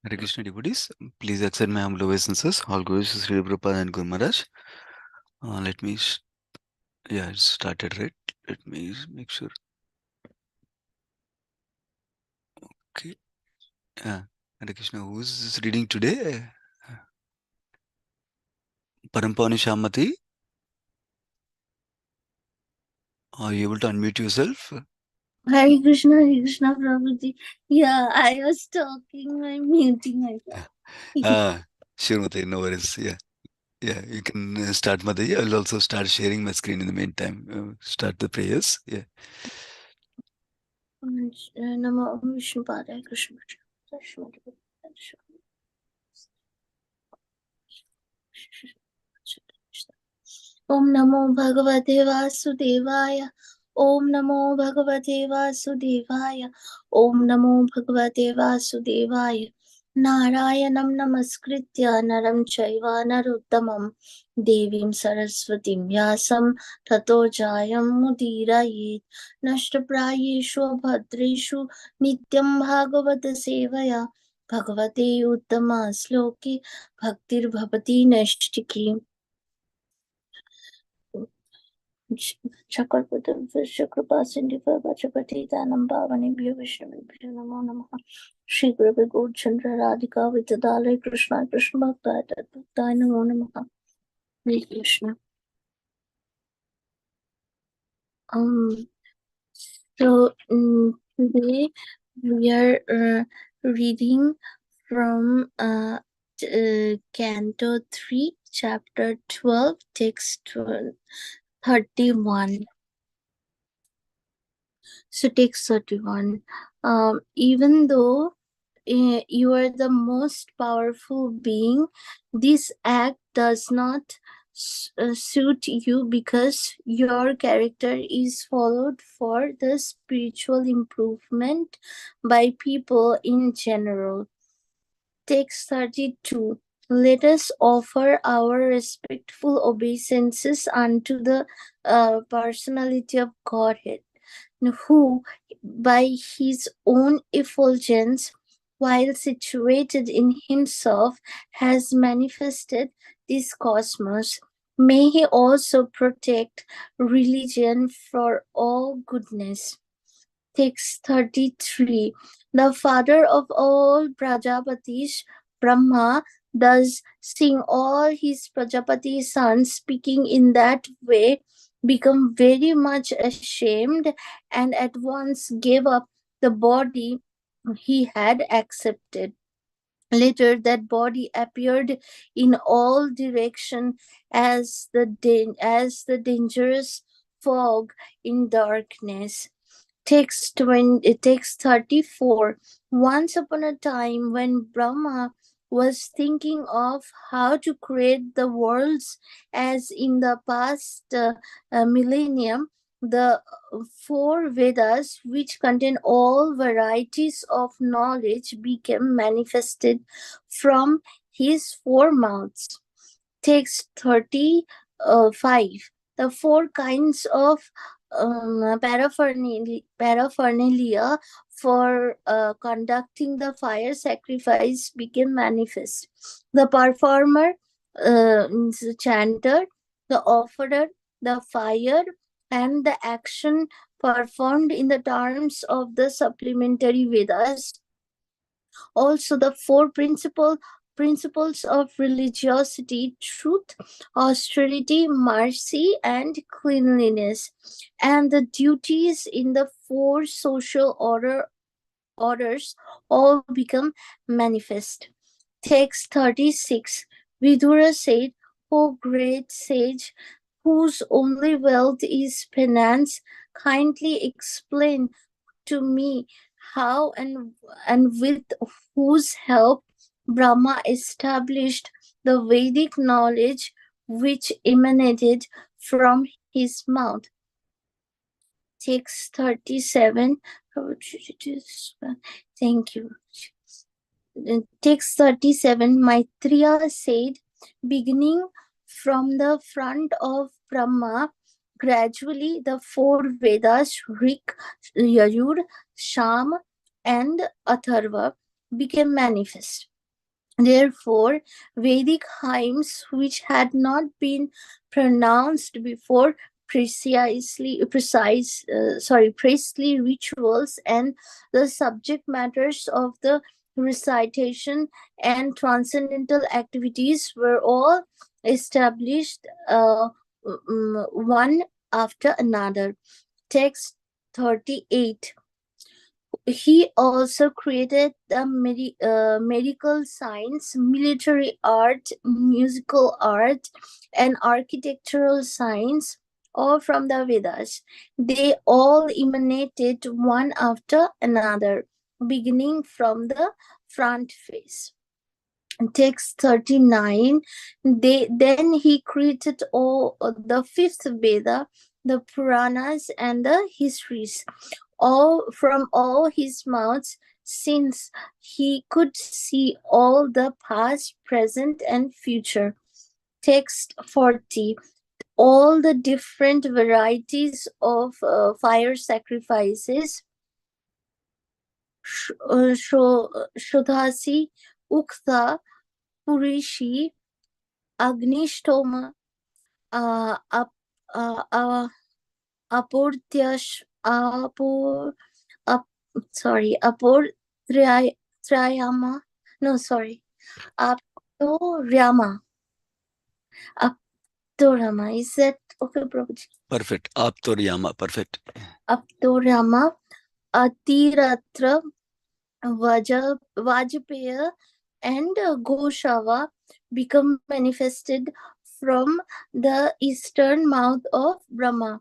Hare Krishna devotees, please accept my humble obeisances. All glories to Sri Prabhupada and Guru Maharaj. Let me, yeah, it started right. Let me make sure. Okay. Hare Krishna, who is reading today? Parampani Shamati. Are you able to unmute yourself? Hare Krishna, Prabhuji. Yeah, I was talking, I'm muting myself. Sure, Mataji, no worries. Yeah, you can start, Mataji. I'll also start sharing my screen in the meantime. Start the prayers. Yeah. Namo Vishnu Padaya Krishna. Om Namo Bhagavate Vasudevaya. Om Namo Bhagavate Vasudevaya. Om Namo Bhagavate Vasudevaya. Narayanam Namaskritya Naram Chaiva Narottamam Devim Saraswatim Vyasam Tato Jayam Mudirayet Nashtaprayeshu Bhadreshu Nityam Bhagavata Sevaya Bhagavate Uttama Sloki Bhaktir Bhavati Nashtiki Chakrapatam Vishakrapasindika Vachapati Danam Bhavani Bhyo Vishnavibhyo Namo Namaha Shri Guru Gaur Chandra Radhika Vitadale Krishna Krishna Bhakta Bhakta Namo Namaha Hare Krishna. So today we are reading from Canto 3, Chapter 12, Text 31. So text 31. Even though you are the most powerful being, this act does not suit you because your character is followed for the spiritual improvement by people in general. Text 32. Let us offer our respectful obeisances unto the personality of Godhead, who, by his own effulgence, while situated in himself, has manifested this cosmos. May he also protect religion for all goodness. Text 33. The father of all Prajapatis, Brahma, does seeing all his Prajapati sons speaking in that way, become very much ashamed and at once gave up the body he had accepted. Later, that body appeared in all direction as the dangerous fog in darkness. Text 34. Once upon a time, when Brahma was thinking of how to create the worlds as in the past millennium, the four Vedas, which contain all varieties of knowledge, became manifested from his four mouths. Text 35. The four kinds of paraphernalia for conducting the fire sacrifice became manifest. The performer, the chanter, the offerer, the fire, and the action performed in the terms of the supplementary Vedas. Also, the four principles of religiosity: truth, austerity, mercy, and cleanliness, and the duties in the four social orders all become manifest. Text 36. Vidura said, O great sage, whose only wealth is penance, kindly explain to me how and with whose help Brahma established the Vedic knowledge which emanated from his mouth. Text 37. Thank you. Text 37. Maitreya said, beginning from the front of Brahma, gradually the four Vedas, Rig, Yajur, Sham, and Atharva, became manifest. Therefore, Vedic hymns, which had not been pronounced before, priestly rituals and the subject matters of the recitation and transcendental activities were all established one after another. Text 38. He also created the medical science, military art, musical art, and architectural science, all from the Vedas. They all emanated one after another, beginning from the front face. Text 39. Then he created all the fifth Veda, the Puranas, and the histories, all from all his mouths, since he could see all the past, present, and future. Text 40. All the different varieties of fire sacrifices, Shodhasi, Uktha, Purishi, Agnishtoma, uh, ap, uh, Apurtyash, Apur, up, sorry, Trayama, no, sorry, Aptorama, Aptorama, is that okay, Prabhuji? Perfect. Aptoryama. Perfect. Aptorama, Atiratra, Vajpaya, and Goshava become manifested from the eastern mouth of Brahma.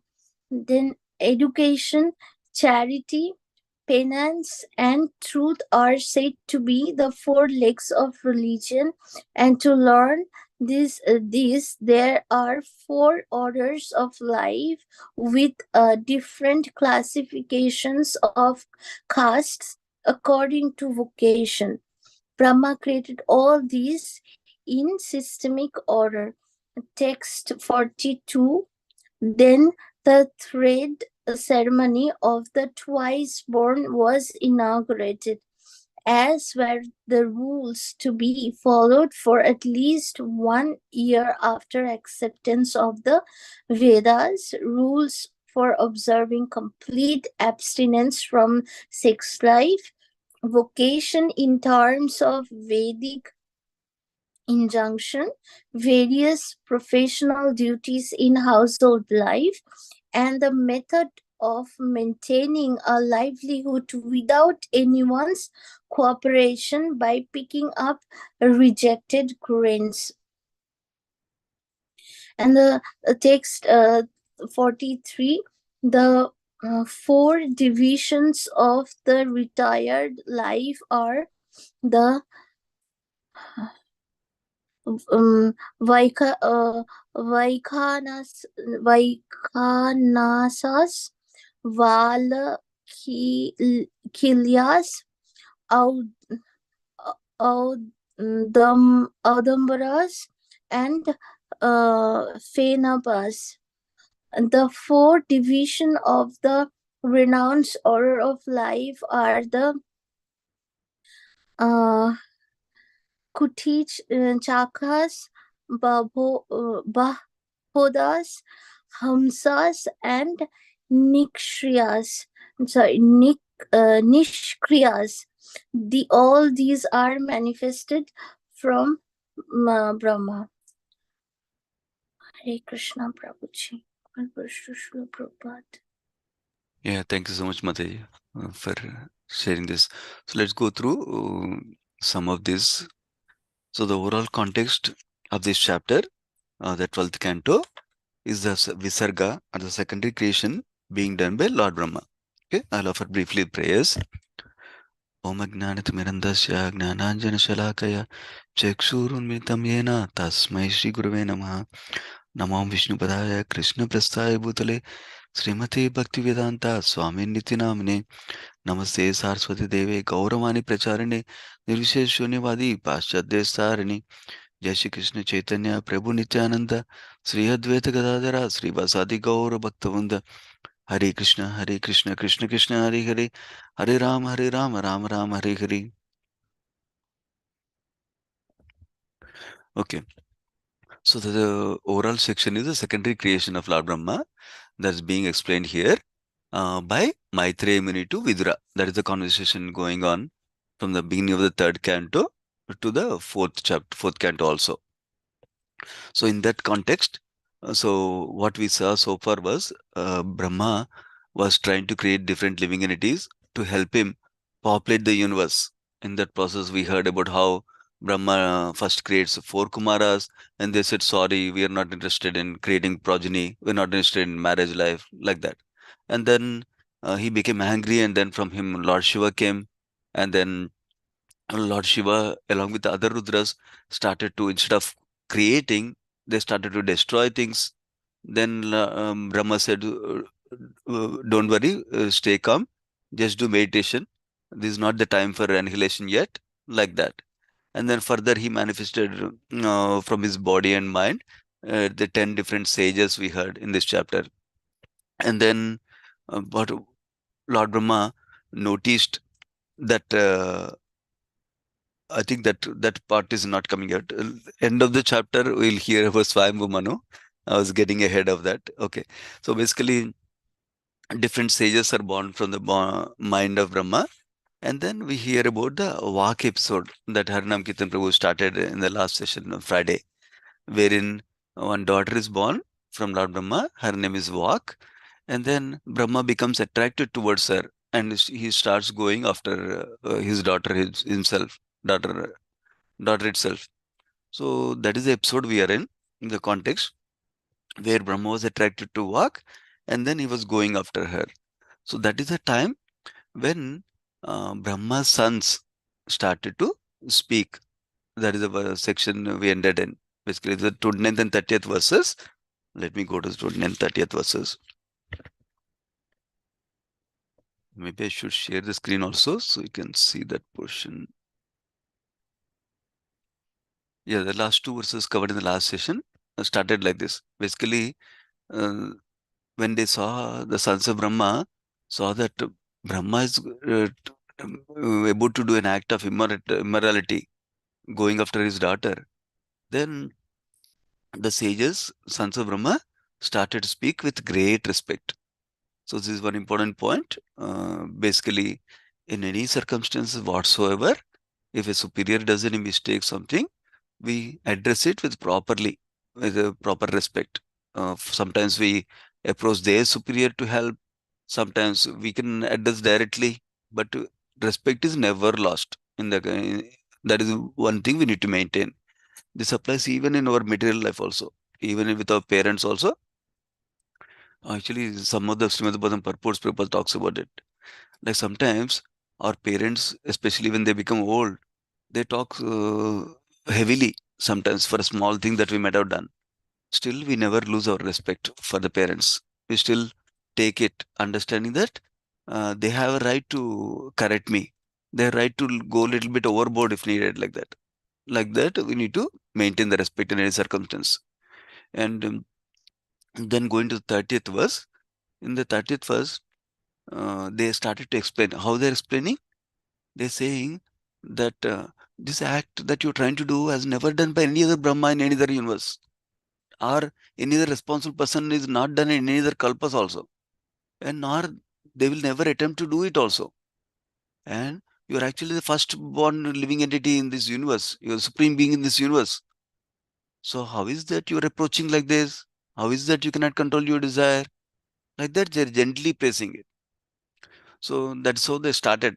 Then education, charity, penance, and truth are said to be the four legs of religion, and to learn this there are four orders of life with different classifications of castes according to vocation. Brahma created all these in systemic order. Text 42. Then the thread ceremony of the twice born was inaugurated, as were the rules to be followed for at least 1 year after acceptance of the Vedas, rules for observing complete abstinence from sex life, vocation in terms of Vedic injunction, various professional duties in household life, and the method of maintaining a livelihood without anyone's cooperation by picking up rejected grains. And the text 43, the four divisions of the retired life are the Vaika, Vaikanasas, Valakilias, Audambaras, and Phenabas. The four divisions of the renounced order of life are the Kutich, Chakas, Bahodas, Hamsas, and Nikshriyas. Nishkriyas. All these are manifested from Brahma. Hare Krishna Prabhuji. Prabhupada. Yeah, thank you so much, Mataji, for sharing this. So let's go through some of this. So the overall context of this chapter, the 12th canto, is the Visarga or the secondary creation being done by Lord Brahma. Okay, I'll offer briefly prayers. Om Ajnanatimirandasya Gnananjana Chakshurunmitam Yena Tasmai Shri Gurave Namaha Namam Vishnupadaya Krishna Prasthaya Bhutale Srimati Bhaktivedanta Swami Nitinamne Namaste Saraswati Deve Gauravani Pracharine Nirvishesh Shunyavadi Paschadya Sarani Jai Shri Krishna Chaitanya Prabhu Nityananda Sri Advaita Gadadara Sri Vasadi Gaura Bhaktavanda Hare Krishna Krishna Krishna Hare Hare Hare Ram Ram Ram Hare Hare. Okay. So the overall section is the secondary creation of Lord Brahma that's being explained here by Maitreya Muni to Vidura. That is the conversation going on from the beginning of the third canto to the fourth chapter, fourth canto also. So in that context, so what we saw so far was Brahma was trying to create different living entities to help him populate the universe. In that process, we heard about how Brahma first creates four Kumaras, and they said, "Sorry, we are not interested in creating progeny. We're not interested in marriage life," like that. And then he became angry, and then from him, Lord Shiva came, and then Lord Shiva, along with the other Rudras, started to, instead of creating, they started to destroy things. Then Brahma said, Don't worry, stay calm, just do meditation. This is not the time for annihilation yet," like that. And then further, he manifested from his body and mind the 10 different sages we heard in this chapter. And then, what Lord Brahma noticed that. I think that that part is not coming out. End of the chapter, we'll hear about Swayambhu Manu. I was getting ahead of that. Okay. So basically, different sages are born from the mind of Brahma. And then we hear about the Vak episode that Harinam Kirtan Prabhu started in the last session on Friday, wherein one daughter is born from Lord Brahma. Her name is Vak. And then Brahma becomes attracted towards her, and he starts going after his daughter himself, daughter, daughter itself. So that is the episode we are in the context where Brahma was attracted to Vak, and then he was going after her. So that is the time when Brahma's sons started to speak. That is the section we ended in. Basically, the 29th and 30th verses. Let me go to the 29th and 30th verses. Maybe I should share the screen also so you can see that portion. Yeah, the last two verses covered in the last session started like this. Basically, uh, when they saw the sons of Brahma, saw that Brahma is able to do an act of immorality, going after his daughter, then the sages, sons of Brahma, started to speak with great respect. So this is one important point. Basically, in any circumstances whatsoever, if a superior does any mistake, something, we address it with a proper respect. Sometimes we approach their superior to help. Sometimes we can address directly, but respect is never lost. That is one thing we need to maintain. This applies even in our material life also, even with our parents also. Actually, some of the Srimad Bhagavatam purports people talks about it. Like sometimes our parents, especially when they become old, they talk heavily sometimes for a small thing that we might have done. Still, we never lose our respect for the parents. We still take it, understanding that they have a right to correct me. They have a right to go a little bit overboard if needed, like that. Like that, we need to maintain the respect in any circumstance. And then going to the 30th verse, in the 30th verse, they started to explain how they're explaining. They're saying that this act that you're trying to do has never done by any other Brahma in any other universe, or any other responsible person is not done in any other kalpas also, and nor they will never attempt to do it also. And you're actually the first born living entity in this universe. You're a supreme being in this universe. So how is that you're approaching like this? How is that you cannot control your desire? Like that, they're gently pressing it. So that's how they started.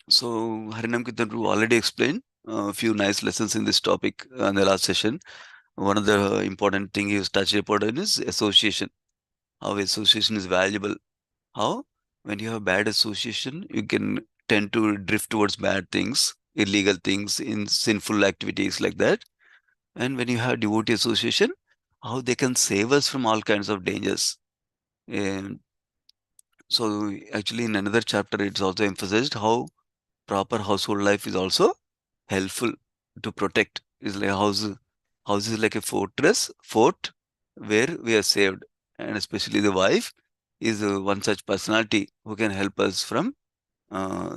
So Harinam Kirtan Prabhu already explained a few nice lessons in this topic in the last session. One of the important thing he was touched upon is association. How association is valuable. How when you have bad association, you can tend to drift towards bad things, illegal things, in sinful activities like that. And when you have devotee association, how they can save us from all kinds of dangers. And so actually in another chapter, it's also emphasized how proper household life is also helpful to protect. Is like house is like a fort where we are saved, and especially the wife is one such personality who can help us from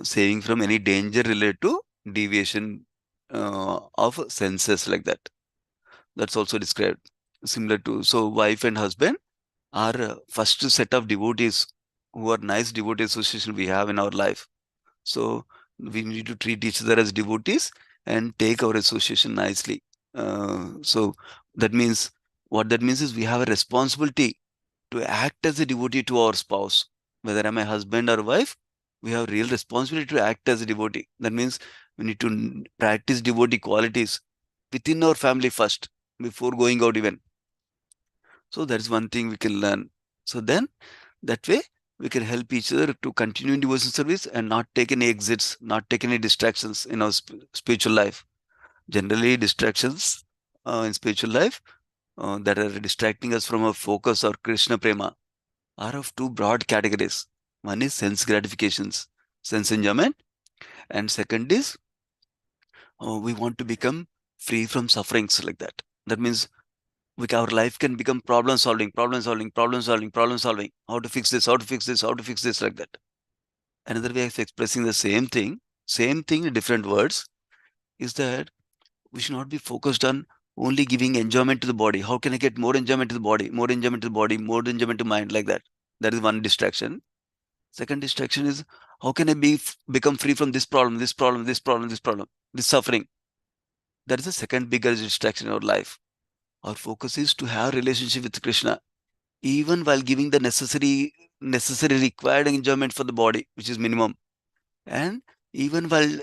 saving from any danger related to deviation of senses like that. That's also described similar to, so wife and husband are first set of devotees who are nice devotee association we have in our life. So we need to treat each other as devotees and take our association nicely. So that means, what that means is we have a responsibility to act as a devotee to our spouse. Whether I'm a husband or wife, we have real responsibility to act as a devotee. That means we need to practice devotee qualities within our family first before going out even. So that is one thing we can learn. So then that way we can help each other to continue in devotion service and not take any exits, not take any distractions in our spiritual life. Generally, distractions in spiritual life that are distracting us from our focus or Krishna prema are of two broad categories. One is sense gratifications, sense enjoyment, and second is we want to become free from sufferings like that. That means our life can become problem solving, problem solving, problem solving, problem solving. How to fix this, how to fix this, how to fix this like that. Another way of expressing the same thing in different words is that we should not be focused on only giving enjoyment to the body. How can I get more enjoyment to the body, more enjoyment to the body, more enjoyment to mind like that? That is one distraction. Second distraction is how can I become free from this problem, this problem, this problem, this problem, this suffering. That is the second biggest distraction in our life. Our focus is to have relationship with Krishna, even while giving the necessary required enjoyment for the body, which is minimum, and even while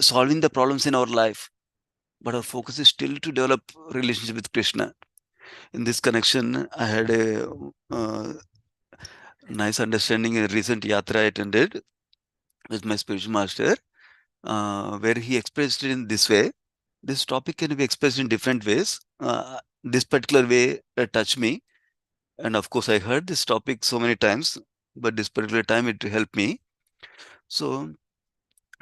solving the problems in our life. But our focus is still to develop relationship with Krishna. In this connection, I had a nice understanding in a recent yatra I attended with my spiritual master, where he expressed it in this way. This topic can be expressed in different ways. This particular way touched me. And of course, I heard this topic so many times, but this particular time it helped me. So,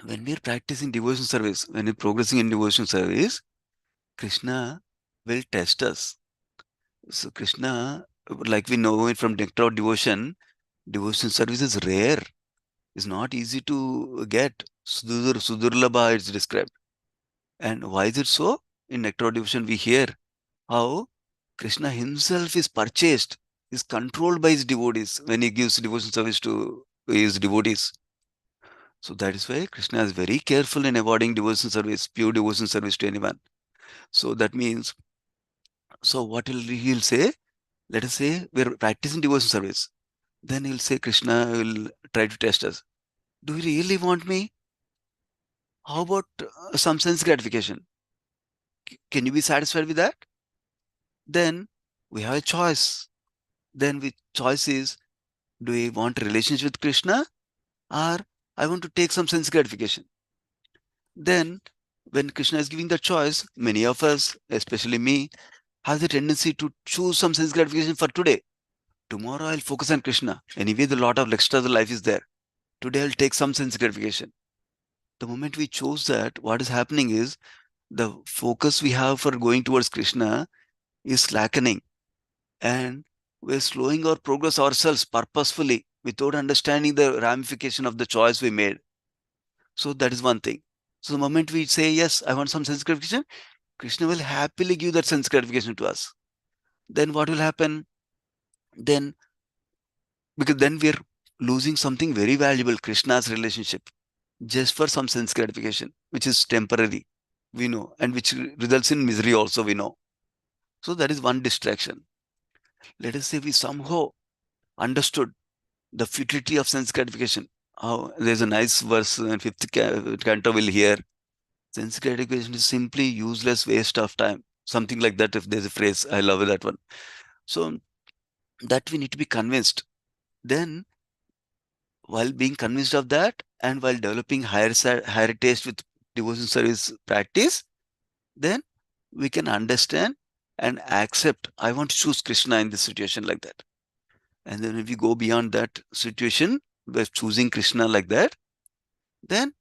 when we are practicing devotion service, when we're progressing in devotion service, Krishna will test us. So, Krishna, like we know it from nectar of devotion, devotion service is rare. It's not easy to get. Sudurlabha, it's described. And why is it so? In nectar of devotion, we hear how Krishna himself is purchased, is controlled by his devotees when he gives devotion service to his devotees. So that is why Krishna is very careful in avoiding devotion service, pure devotion service to anyone. So that means, so what he'll say? Let us say we're practicing devotion service. Then he'll say, Krishna will try to test us. Do you really want me? How about some sense gratification? Can you be satisfied with that? Then we have a choice. Then the choice is, do I want a relationship with Krishna, or I want to take some sense gratification? Then when Krishna is giving the choice, many of us, especially me, have the tendency to choose some sense gratification for today. Tomorrow I'll focus on Krishna. Anyway, the lot of extra life is there. Today I'll take some sense gratification. The moment we chose that, what is happening is the focus we have for going towards Krishna is slackening, and we're slowing our progress ourselves purposefully without understanding the ramification of the choice we made. So that is one thing. So the moment we say, yes, I want some sense gratification, Krishna will happily give that sense gratification to us. Then what will happen? Then, because then we're losing something very valuable, Krishna's relationship, just for some sense gratification, which is temporary, we know, and which results in misery also, we know. So that is one distraction. Let us say we somehow understood the futility of sense gratification. Oh, there's a nice verse in fifth canto we'll hear. Sense gratification is simply useless waste of time. Something like that, if there's a phrase. I love that one. So that we need to be convinced. Then, while being convinced of that and while developing higher taste with devotion service practice, then we can understand and accept, I want to choose Krishna in this situation like that. And then if we go beyond that situation, by choosing Krishna like that, then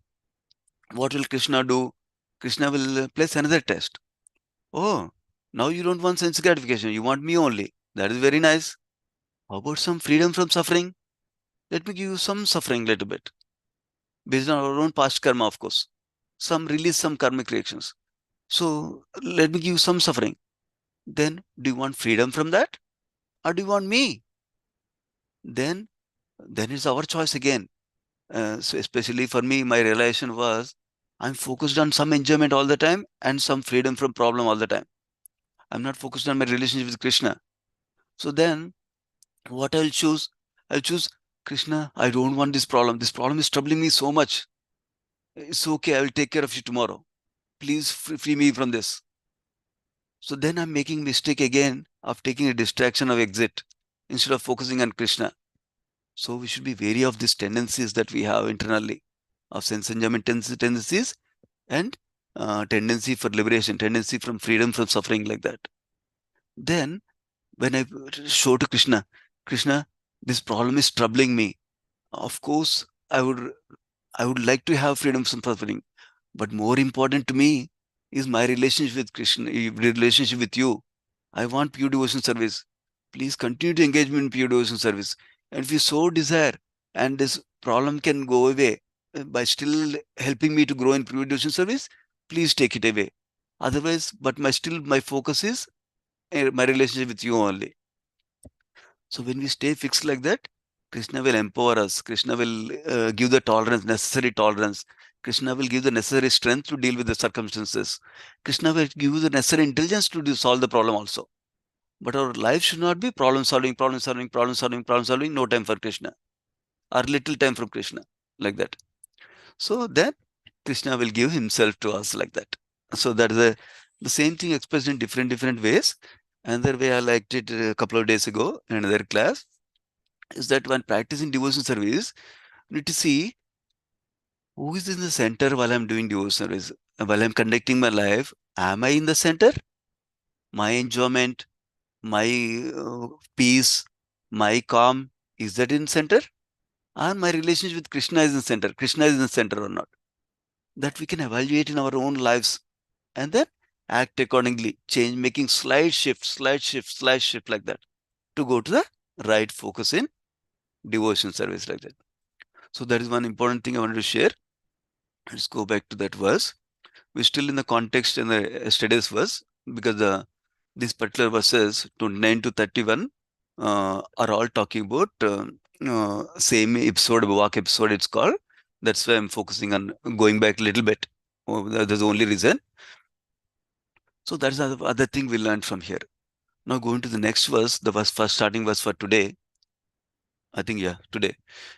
what will Krishna do? Krishna will place another test. Oh, now you don't want sense gratification. You want me only. That is very nice. How about some freedom from suffering? Let me give you some suffering a little bit. Based on our own past karma, of course. Some release some karmic reactions. So let me give you some suffering. Then do you want freedom from that? Or do you want me? Then then it's our choice again. So especially for me, my realization was I'm focused on some enjoyment all the time and some freedom from problem all the time. I'm not focused on my relationship with Krishna. So then what I'll choose? I'll choose Krishna. I don't want this problem. This problem is troubling me so much. It's okay. I will take care of you tomorrow. Please free me from this. So then I'm making mistake again of taking a distraction of exit instead of focusing on Krishna. So we should be wary of these tendencies that we have internally of sense enjoyment tendencies and tendency for liberation, tendency from freedom from suffering like that. Then when I show to Krishna, Krishna, this problem is troubling me. Of course, I would like to have freedom from suffering, but more important to me is my relationship with Krishna, relationship with you. I want pure devotion service. Please continue to engage me in pure devotion service. And if you so desire, and this problem can go away by still helping me to grow in pure devotion service, please take it away. Otherwise, but my focus is my relationship with you only. So when we stay fixed like that, Krishna will empower us. Krishna will give the tolerance, necessary tolerance. Krishna will give the necessary strength to deal with the circumstances. Krishna will give you the necessary intelligence to solve the problem also. But our life should not be problem solving, problem solving, problem solving, problem solving, no time for Krishna, or little time from Krishna, like that. So then Krishna will give himself to us like that. So that is the same thing expressed in different ways. Another way I liked it a couple of days ago in another class is that when practicing devotion service, you need to see who is in the center while I'm doing devotion service. While I'm conducting my life, am I in the center? My enjoyment, my peace, my calm, is that in center? Or my relationship with Krishna is in center? Krishna is in the center or not? That we can evaluate in our own lives and then act accordingly, change, making slight shift like that to go to the right focus in devotion service like that. So that is one important thing I wanted to share. Let's go back to that verse. We're still in the context in the yesterday's verse because these particular verses 29 to 31 are all talking about same episode, walk episode it's called. That's why I'm focusing on going back a little bit. That's the only reason. So that's the other thing we learned from here. Now going to the next verse, the verse first starting verse for today. I think yeah, today.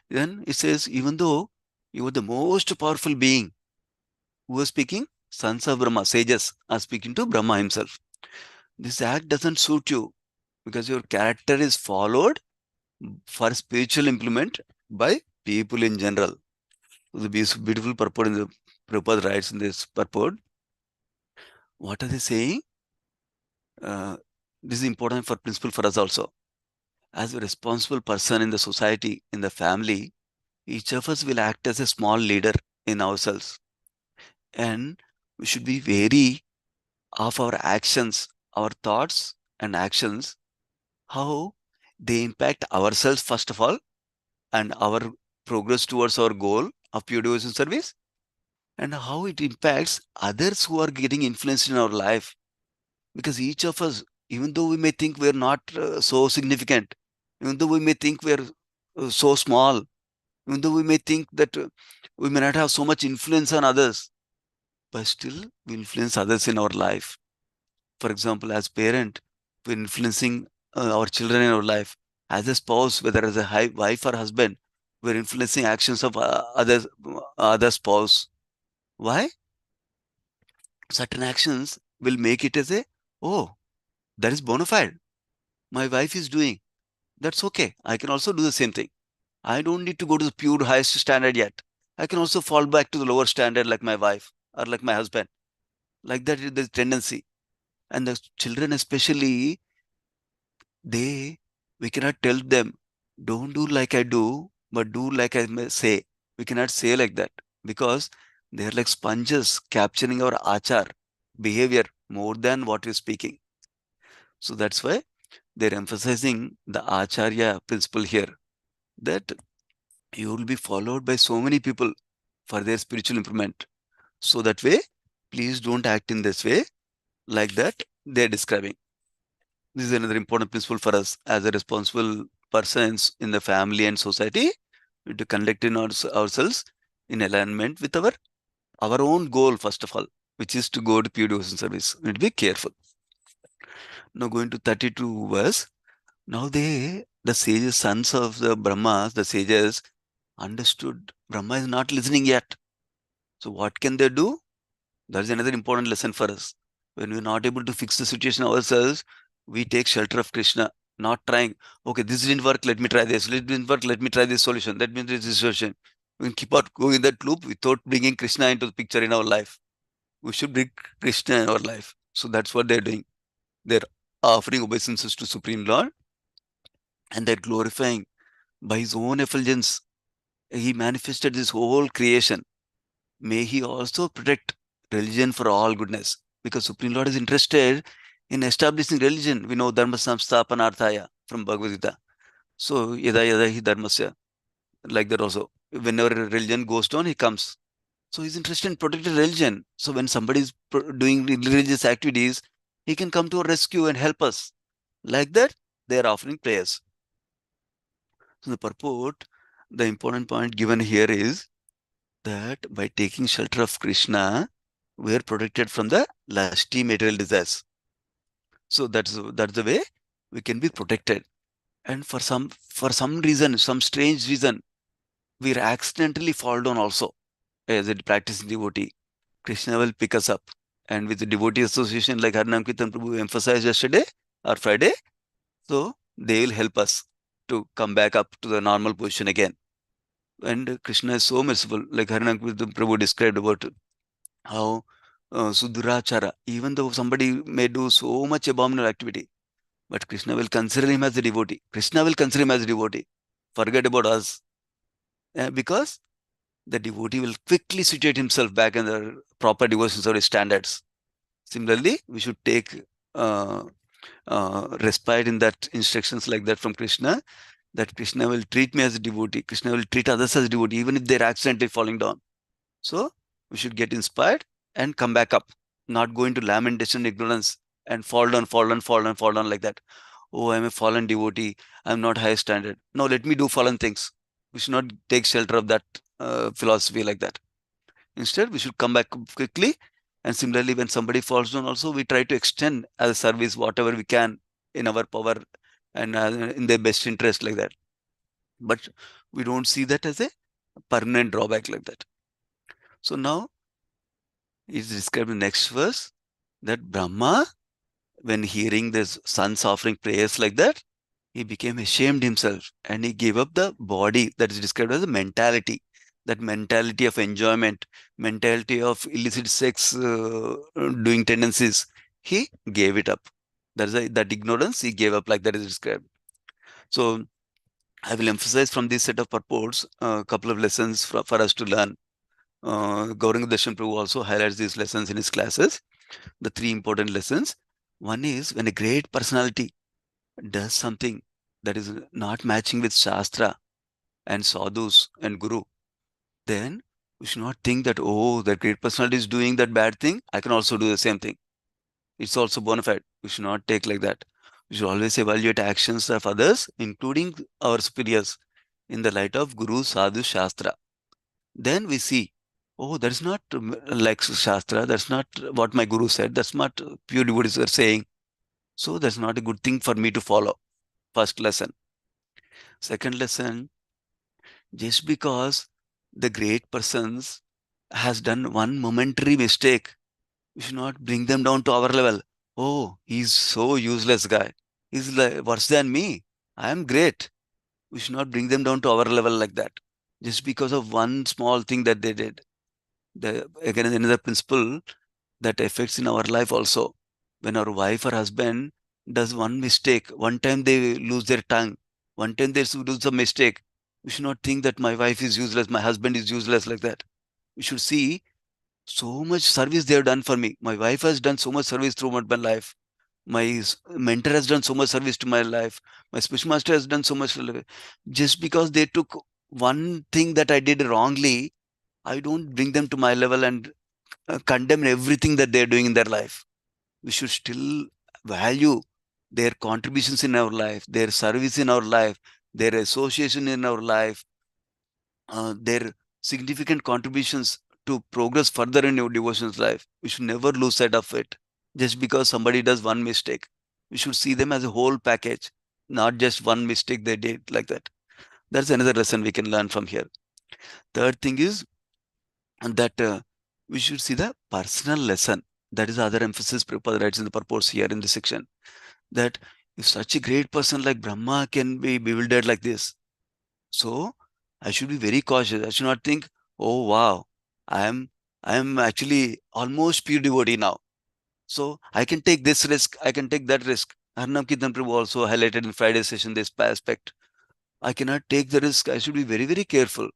Then it says, even though you are the most powerful being, who was speaking? Sons of Brahma, sages are speaking to Brahma himself. This act doesn't suit you because your character is followed for spiritual implement by people in general. The beautiful purport in the Prabhupada writes in this purport. What are they saying? This is important for principle for us also. As a responsible person in the society, in the family, each of us will act as a small leader in ourselves. And we should be wary of our actions, our thoughts and actions, how they impact ourselves, first of all, and our progress towards our goal of pure devotion service, and how it impacts others who are getting influenced in our life. Because each of us, even though we may think we're not so significant, even though we may think we're so small, even though we may think that we may not have so much influence on others, but still we influence others in our life. For example, as parent, we're influencing our children in our life. As a spouse, whether as a wife or husband, we're influencing actions of other spouse. Why? Certain actions will make it as a, oh, that is bona fide. My wife is doing. That's okay. I can also do the same thing. I don't need to go to the pure highest standard yet. I can also fall back to the lower standard like my wife or like my husband. Like that is the tendency. And the children especially, they, we cannot tell them, don't do like I do, but do like I may say. We cannot say like that because they are like sponges capturing our achar behavior more than what we're speaking. So that's why they're emphasizing the acharya principle here, that you will be followed by so many people for their spiritual improvement. So that way Please don't act in this way, like that they're describing. This is another important principle for us as a responsible persons in the family and society. We need to conduct in ourselves in alignment with our own goal, first of all, which is to go to pure devotion service. We need to be careful. Now going to 32 verse. Now the sages, sons of the Brahmas, the sages, understood Brahma is not listening yet. So what can they do? That is another important lesson for us. When we're not able to fix the situation ourselves, we take shelter of Krishna, not trying, okay, this didn't work, let me try this. This didn't work, let me try this solution. That means this solution. We can keep on going in that loop without bringing Krishna into the picture in our life. We should bring Krishna in our life. So that's what they're doing. They're offering obeisances to Supreme Lord, and they're glorifying by his own effulgence. He manifested this whole creation. May he also protect religion for all goodness. Because Supreme Lord is interested in establishing religion. We know Dharma Samsthapanarthaya from Bhagavad Gita. So, yada yada hi dharmasya. Like that also. Whenever religion goes down, he comes. So, he's interested in protecting religion. So, when somebody is doing religious activities, he can come to our rescue and help us. Like that, they are offering prayers. So, the purport, the important point given here is that by taking shelter of Krishna, we are protected from the lusty material desires. So that's the way we can be protected. And for some reason, some strange reason, we accidentally fall down also as a practicing devotee. Krishna will pick us up. And with the devotee association like Harinam Kirtan Prabhu emphasized yesterday or Friday, so they will help us to come back up to the normal position again. And Krishna is so merciful, like Harinam Kirtan Prabhu described about how Sudurachara, even though somebody may do so much abominable activity, but Krishna will consider him as a devotee. Krishna will consider him as a devotee. Forget about us. Because the devotee will quickly situate himself back in the proper devotion service standards. Similarly, we should take uh, respite in that instructions like that from Krishna, that Krishna will treat me as a devotee. Krishna will treat others as a devotee, even if they're accidentally falling down. So we should get inspired and come back up, not go into lamentation, ignorance, and fall down, fall down, fall down, fall down like that. Oh, I'm a fallen devotee. I'm not high standard. No, let me do fallen things. We should not take shelter of that philosophy like that. Instead, we should come back quickly. And similarly, when somebody falls down, also we try to extend as a service whatever we can in our power and in their best interest like that. But we don't see that as a permanent drawback like that. So now is described in the next verse that Brahma, when hearing the sons offering prayers like that, he became ashamed himself and he gave up the body that is described as a mentality. That mentality of enjoyment, mentality of illicit sex doing tendencies, he gave it up. That ignorance he gave up, like that is described. So I will emphasize from this set of purports a couple of lessons for us to learn. Gauranga Darshan Prabhu also highlights these lessons in his classes. The three important lessons. One is when a great personality does something that is not matching with Shastra and Sadhus and Guru, then we should not think that, oh, that great personality is doing that bad thing, I can also do the same thing. It's also bona fide. We should not take like that. We should always evaluate actions of others, including our superiors, in the light of Guru, Sadhu, Shastra. Then we see, oh, that's not like Shastra, that's not what my Guru said, that's not pure devotees are saying. So that's not a good thing for me to follow. First lesson. Second lesson, just because the great persons has done one momentary mistake, we should not bring them down to our level. Oh, he's so useless guy. He's like worse than me. I am great. We should not bring them down to our level like that. Just because of one small thing that they did. Again, another principle that affects in our life also. When our wife or husband does one mistake, one time they lose their tongue, one time they do some mistake, we should not think that my wife is useless, my husband is useless like that. We should see so much service they have done for me. My wife has done so much service throughout my life. My mentor has done so much service to my life. My special master has done so much. Just because they took one thing that I did wrongly, I don't bring them to my level and condemn everything that they're doing in their life. We should still value their contributions in our life, their service in our life, their association in our life, their significant contributions to progress further in your devotions life. We should never lose sight of it just because somebody does one mistake. We should see them as a whole package, not just one mistake they did like that. That's another lesson we can learn from here. Third thing is that we should see the personal lesson. That is the other emphasis Prabhupada writes in the purpose here in this section. That if such a great person like Brahma can be bewildered like this, so I should be very cautious. I should not think, oh wow, I am I am actually almost pure devotee now. So I can take this risk, I can take that risk. Arnab Kirtan Prabhu also highlighted in Friday session this aspect. I cannot take the risk. I should be very, very careful.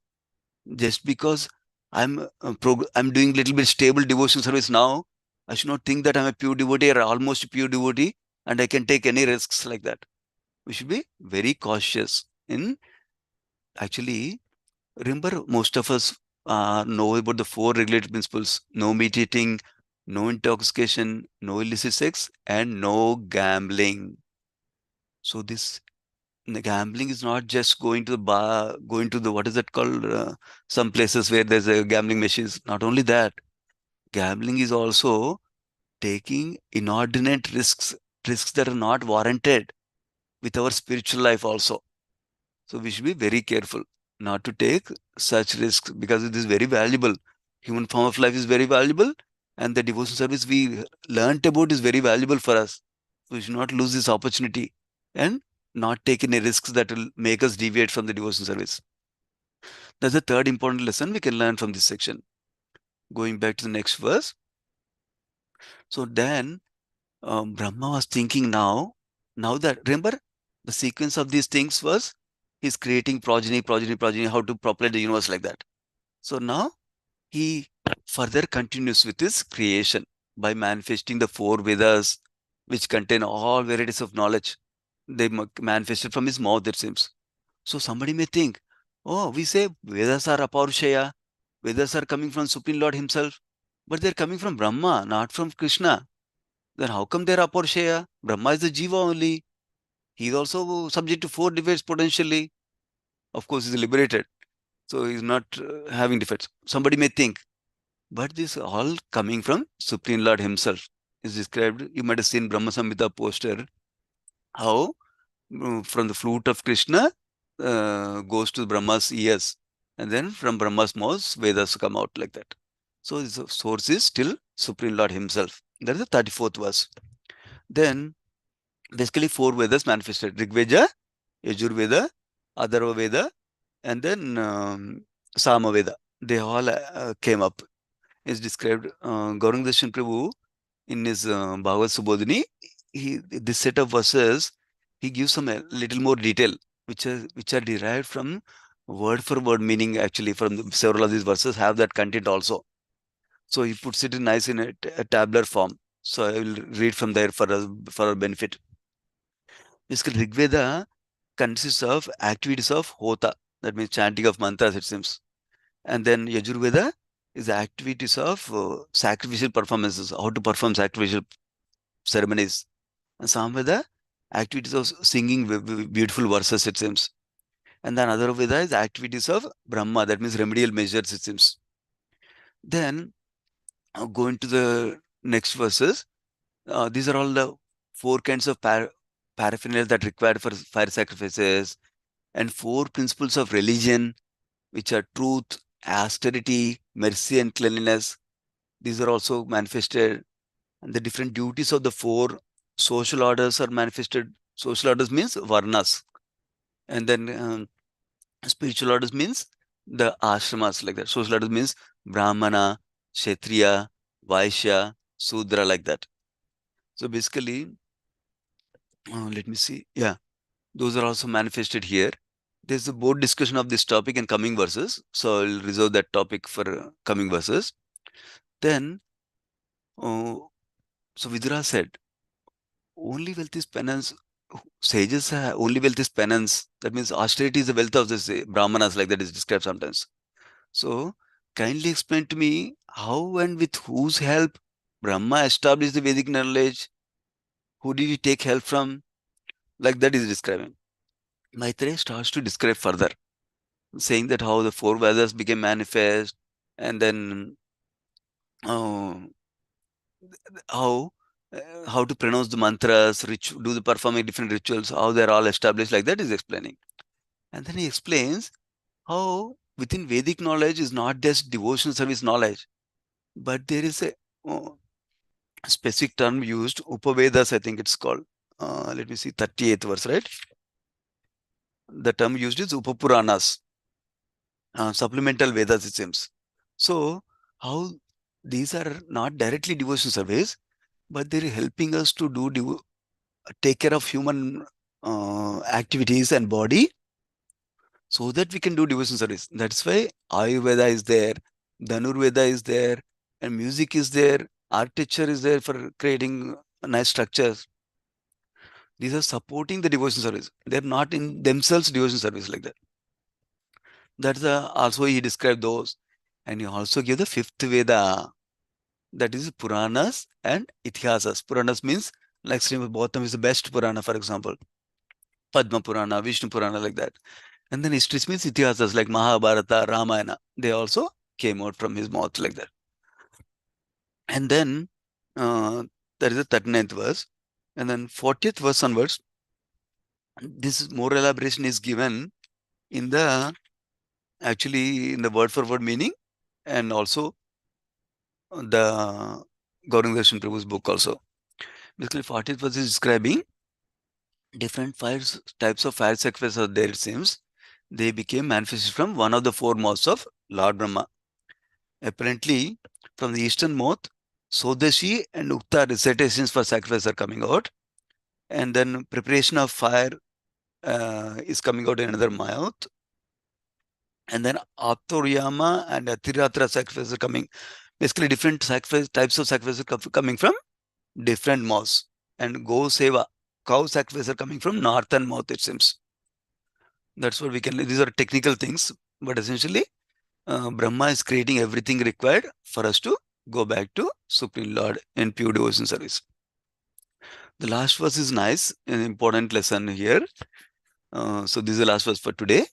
Just because I'm doing little bit stable devotion service now, I should not think that I'm a pure devotee or almost a pure devotee and I can take any risks like that. We should be very cautious in actually. Remember, most of us know about the four regulated principles: no meat eating, no intoxication, no illicit sex, and no gambling. So this gambling is not just going to the bar, going to the, what is that called? Some places where there's a gambling machines. Not only that, gambling is also taking inordinate risks, risks that are not warranted with our spiritual life also. So we should be very careful not to take such risks because it is very valuable. Human form of life is very valuable, and the devotion service we learnt about is very valuable for us. We should not lose this opportunity and not take any risks that will make us deviate from the devotion service. That's the third important lesson we can learn from this section. Going back to the next verse. So then Brahma was thinking now that, remember, the sequence of these things was he's creating progeny, how to populate the universe like that. So now he further continues with his creation by manifesting the four Vedas, which contain all varieties of knowledge. They manifested from his mouth, it seems. So somebody may think, oh, we say Vedas are Aparushaya, Vedas are coming from Supreme Lord himself, but they're coming from Brahma, not from Krishna. Then how come they're Aparushaya? Brahma is the Jiva only. He is also subject to four defects potentially. Of course, he's liberated. So he's not having defects. Somebody may think, but this all coming from Supreme Lord himself. Is described. You might have seen Brahma Samhita poster. How from the flute of Krishna goes to Brahma's ears, and then from Brahma's mouth Vedas come out like that. So the source is still Supreme Lord himself. That is the 34th verse. Then basically four Vedas manifested: Rig Veda, Yajur Veda, Atharva Veda, and then Sama Veda. They all came up. Is described. Gauranga Darshan Prabhu in his Bhagavad Subodhini, this set of verses, he gives some a little more detail, which are derived from word for word meaning. Actually, from several of these verses have that content also. So he puts it in nice in a tabular form. So I will read from there for our benefit. Basically, Rig Veda consists of activities of hota, that means chanting of mantras, it seems. And then Yajurveda is the activities of sacrificial performances, how to perform sacrificial ceremonies. And Samveda, activities of singing beautiful verses, it seems. And then other Veda is activities of Brahma, that means remedial measures, it seems. Then going to the next verses, these are all the four kinds of paraphernalia that required for fire sacrifices, and four principles of religion, which are truth, austerity, mercy, and cleanliness. These are also manifested, and the different duties of the four social orders are manifested. Social orders means varnas, and then spiritual orders means the ashramas like that. Social orders means brahmana, kshatriya, vaishya, sudra like that. So basically, let me see. Yeah, those are also manifested here. There's a board discussion of this topic in coming verses, so I'll reserve that topic for coming verses. Then, so Vidura said, only wealth is penance. Sages only wealth is penance. That means austerity is the wealth of the Brahmanas, like that is described sometimes. So kindly explain to me how and with whose help Brahma established the Vedic knowledge. Who did he take help from? Like that is describing. Maitreya starts to describe further, saying that how the four Vedas became manifest, and then uh, how how to pronounce the mantras, do the performing different rituals, how they're all established. Like that is explaining, and then he explains how within Vedic knowledge is not just devotional service knowledge, but there is a uh, specific term used, Upavedas, I think it's called. Let me see, 38th verse, right? The term used is Upapuranas, supplemental Vedas, it seems. So, how these are not directly devotional service, but they're helping us to take care of human activities and body so that we can do devotional service. That's why Ayurveda is there, Dhanurveda is there, and music is there, architecture is there for creating nice structures. These are supporting the devotion service. They're not in themselves devotion service like that. That's also he described those. And he also gave the fifth Veda, that is Puranas and Ithihasas. Puranas means like Srimad Bhagavatam is the best Purana, for example. Padma Purana, Vishnu Purana, like that. And then history means Ithihasas like Mahabharata, Ramayana. They also came out from his mouth like that. And then that is the 39th verse. And then 40th verse onwards, this more elaboration is given in the actually in the word for word meaning, and also the Gauranga Darshan Prabhu's book also. Basically, 40th verse is describing different types of fire sacrifices are there, it seems. They became manifested from one of the four mouths of Lord Brahma. Apparently, from the eastern mouth, Sodashi and Ukta recitations for sacrifice are coming out. And then preparation of fire is coming out in another mouth. And then Aptoryama and Atiratra sacrifices are coming. Basically, different types of sacrifices coming from different mouths. And Go Seva, cow sacrifices are coming from northern mouth, it seems. That's what we can, these are technical things, but essentially, Brahma is creating everything required for us to go back to Supreme Lord in pure devotion service. The last verse is nice, an important lesson here. So, this is the last verse for today.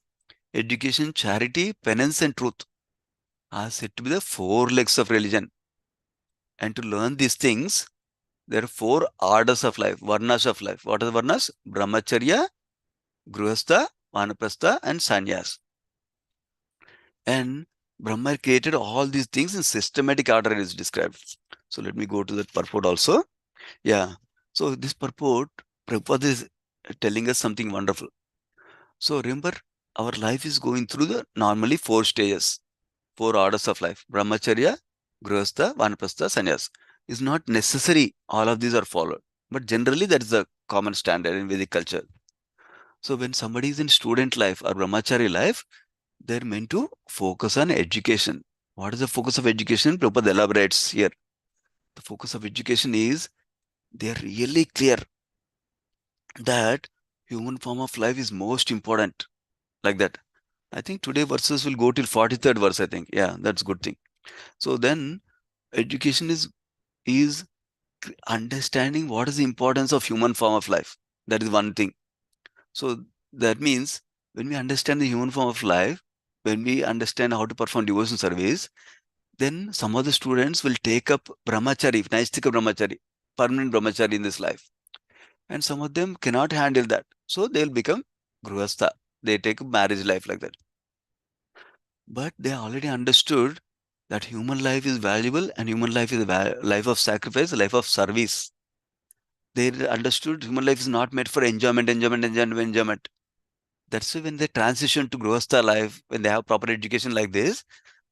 Education, charity, penance, and truth are said to be the four legs of religion. And to learn these things, there are four orders of life, varnas of life. What are the varnas? Brahmacharya, Grihastha, Vanaprastha, and Sannyas. And Brahma created all these things in systematic order, it is described. So let me go to that purport also. Yeah. So this purport, Prabhupada is telling us something wonderful. So remember, our life is going through the normally four stages, four orders of life. Brahmacharya, Grihastha, Vanaprastha, Sannyas. It's not necessary all of these are followed, but generally that is the common standard in Vedic culture. So when somebody is in student life or Brahmachari life, they're meant to focus on education. What is the focus of education? Prabhupada elaborates here. The focus of education is they're really clear that human form of life is most important. Like that. I think today verses will go till 43rd verse, I think. Yeah, that's good thing. So then education is understanding what is the importance of human form of life. That is one thing. So that means when we understand the human form of life, when we understand how to perform devotion service, then some of the students will take up brahmachari, naistika brahmachari, permanent brahmachari in this life. And some of them cannot handle that. So they'll become grihastha. They take a marriage life like that. But they already understood that human life is valuable and human life is a life of sacrifice, a life of service. They understood human life is not made for enjoyment, enjoyment, enjoyment, enjoyment. That's why when they transition to grihastha life, when they have proper education like this,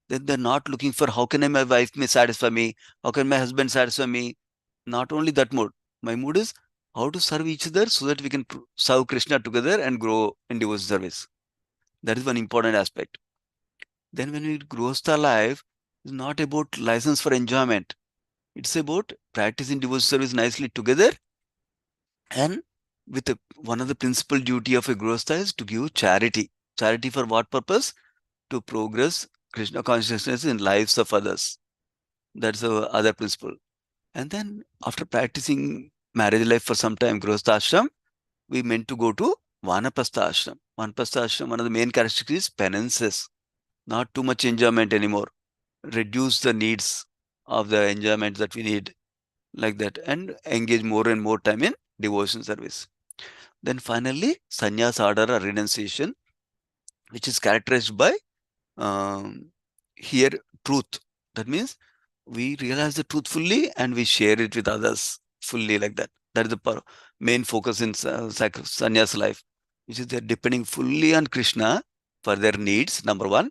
then they're not looking for how can my wife may satisfy me, how can my husband satisfy me. Not only that mood. My mood is how to serve each other so that we can serve Krishna together and grow in devotion service. That is one important aspect. Then when we grihastha life, it's not about license for enjoyment. It's about practicing devotion service nicely together, and with one of the principal duty of a grihastha is to give charity. Charity for what purpose? To progress Krishna consciousness in lives of others. That's the other principle. And then after practicing marriage life for some time, Grihastha ashram, we meant to go to Vanaprastha ashram. Vanaprastha ashram, one of the main characteristics is penances, not too much enjoyment anymore. Reduce the needs of the enjoyment that we need, like that, and engage more and more time in devotion service. Then finally, sannyas order or renunciation, which is characterized by um, here truth. That means we realize the truth fully and we share it with others fully, like that. That is the main focus in sannyas life, which is they're depending fully on Krishna for their needs, number one.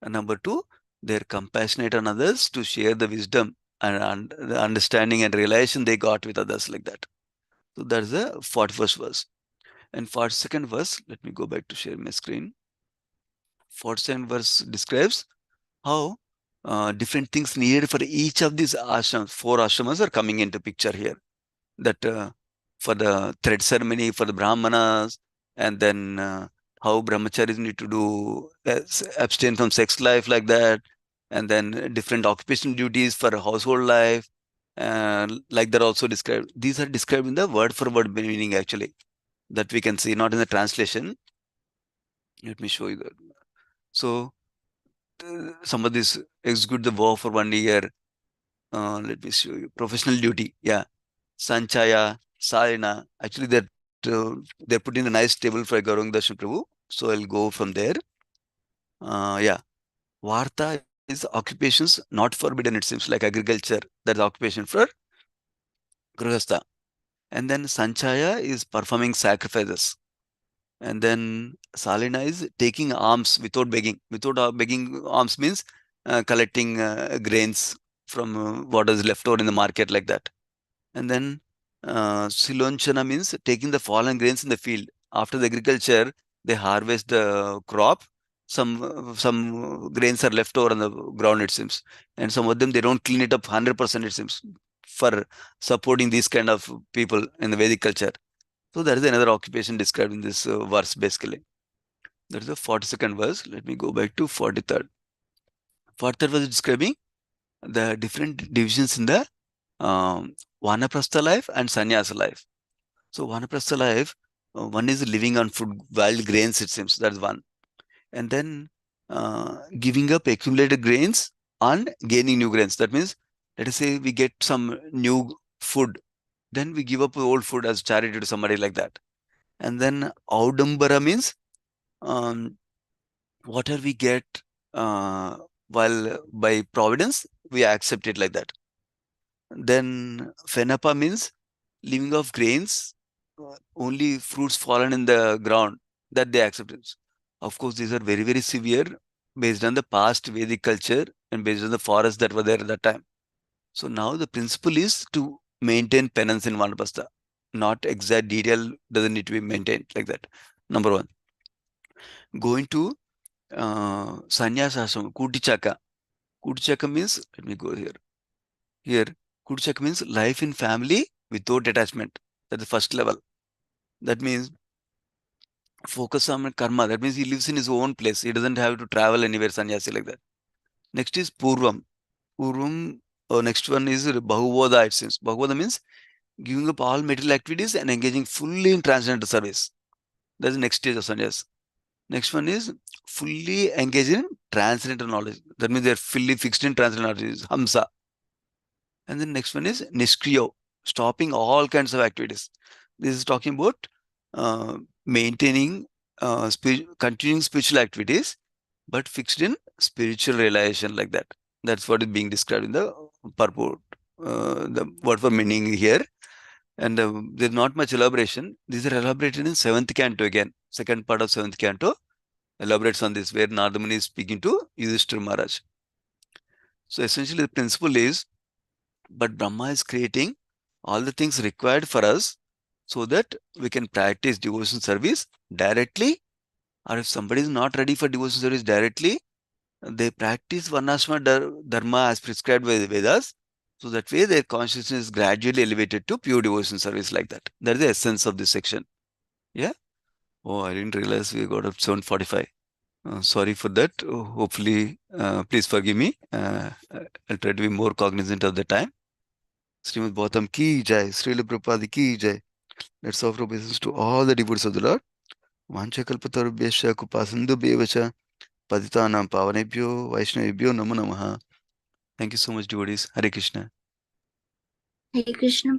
And number two, they're compassionate on others to share the wisdom and the understanding and realization they got with others, like that. So that's the 41st verse. And 42nd verse, let me go back to share my screen. 42nd verse describes how different things needed for each of these ashrams. Four ashramas are coming into picture here. That for the thread ceremony for the brahmanas, and then how brahmacharis need to do abstain from sex life, like that, and then different occupational duties for household life, like that also described. These are described in the word for word meaning, actually, that we can see, not in the translation. Let me show you that. So some of this: execute the vow for 1 year. Let me show you. Professional duty. Yeah. Sanchaya, Sarina. Actually, they're putting a nice table for Gaurang Darshan Prabhu. So I'll go from there. Yeah. Varta is occupations not forbidden, it seems, like agriculture. That's occupation for Grihastha. And then Sanchaya is performing sacrifices. And then Salina is taking alms without begging. Without begging alms means collecting grains from what is left over in the market, like that. And then Silonchana means taking the fallen grains in the field. After the agriculture, they harvest the crop. Some grains are left over on the ground, it seems. And some of them, they don't clean it up 100%, it seems, for supporting these kind of people in the Vedic culture. So that is another occupation described in this verse, basically. That is the 42nd verse. Let me go back to 43rd. 43rd was describing the different divisions in the Vanaprastha life and Sannyasa life. So Vanaprastha life, one is living on food, wild grains, it seems. That's one. And then giving up accumulated grains and gaining new grains. That means, let us say we get some new food, then we give up the old food as charity to somebody, like that. And then Audambara means um, whatever we get while by providence, we accept it, like that. Then Fenapa means living off grains, only fruits fallen in the ground that they accept it. Of course, these are very, very severe based on the past Vedic culture and based on the forests that were there at that time. So now the principle is to maintain penance in Vanapasta. Not exact detail doesn't need to be maintained, like that. Number one. Going to sannyasa ashram, Kutichaka. Kutichaka means, let me go here. Here, Kutichaka means life in family without attachment. That's the first level. That means focus on karma. That means he lives in his own place. He doesn't have to travel anywhere, sannyasi, like that. Next is Purvam. Purvam, next one is Bahuvoda, it seems. Bahuvoda means giving up all material activities and engaging fully in transcendental service. That's the next stage of sannyas. Next one is fully engaged in transcendental knowledge. That means they're fully fixed in transcendental knowledge, Hamsa. And then next one is Niskriyo, stopping all kinds of activities. This is talking about maintaining, continuing spiritual activities, but fixed in spiritual realization, like that. That's what is being described in the purport, the word for meaning here. And there's not much elaboration. These are elaborated in seventh canto again. Second part of seventh canto elaborates on this, where Nardamuni is speaking to Yudhishthira Maharaj. So essentially, the principle is, but Brahma is creating all the things required for us so that we can practice devotion service directly, or if somebody is not ready for devotion service directly, they practice Varnashma Dharma as prescribed by the Vedas. So that way their consciousness is gradually elevated to pure devotion service, like that. That is the essence of this section. Yeah. Oh, I didn't realize we got up 7:45. Sorry for that. Hopefully, please forgive me. I'll try to be more cognizant of the time. Srimad Bhagavatam ki jai, Srila Prabhupada ki jai. Let's offer obeisance to all the devotees of the Lord. Vanchakalpatarubhyascha kupasindubhyevacha patitanam pavanebhyo vaishnavibhyo namo namaha. Thank you so much, devotees. Hare Krishna. Hare Krishna